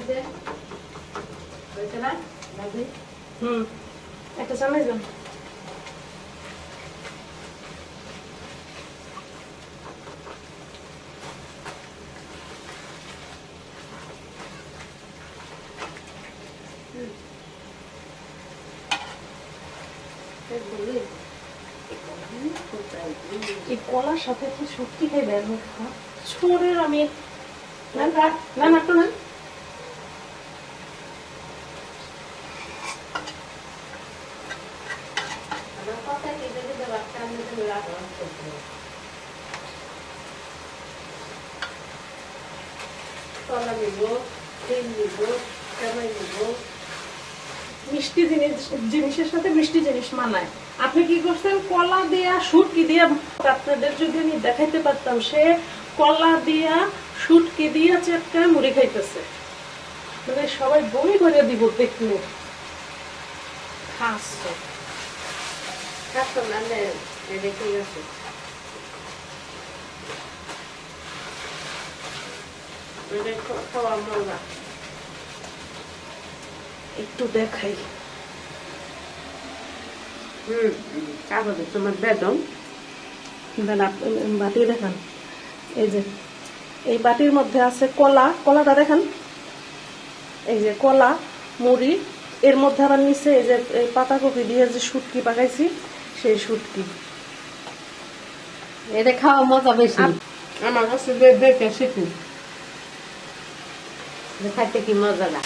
যে হয়েছে না ভাবি? একটা চালাই যান। এই কলার সাথে কি সত্যি খাইবেন? ছোড়ের আমি না না না একটু না। আমার কথা কেটে দিতে বাচ্চা আমি তো রাখলাম কলা নিব, তেল নিব, সেমাই নিব। মিষ্টি জিনিসের সাথে মিষ্টি জিনিস মানায়। আপনি কি করছেন? কলা দিয়া শুটকি দিয়া। আপনাদের যদি আমি দেখাইতে পারতাম, সে কলা দিয়া শুটকি দিয়া চেটকায় মুড়ি খাইতেছে, মানে সবাই বই করে দিব দেখলে। খাচ্ছে খাচ্ছো না এটা ঠিক আছে। খাওয়া মজা একটু দেখাই। কাগজে তোমার বেদম বাটি দেখান। এই যে এই বাটির মধ্যে আছে কলা, কলাটা দেখান। এই যে কলা, মুড়ি, এর মধ্যে আবার নিচে এই যে পাতাকপি দিয়ে যে শুটকি পাকাইছি, সেই শুটকি। এটা খাওয়া মজা বেশি আমার কাছে। দেখে শিখি খাইতে কি মজা না।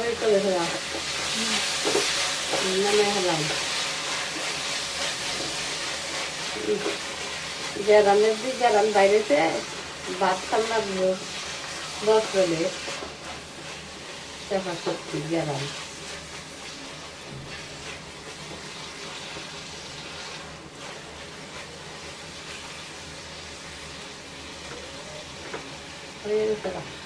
ওই করে হলাম নামে হলাম গ্যারামের দিক গ্যারাম বাইরেতে ভাত খাম লাগবো 10 প্লেট সত্যি গ্যারাম হয়ে গেছে।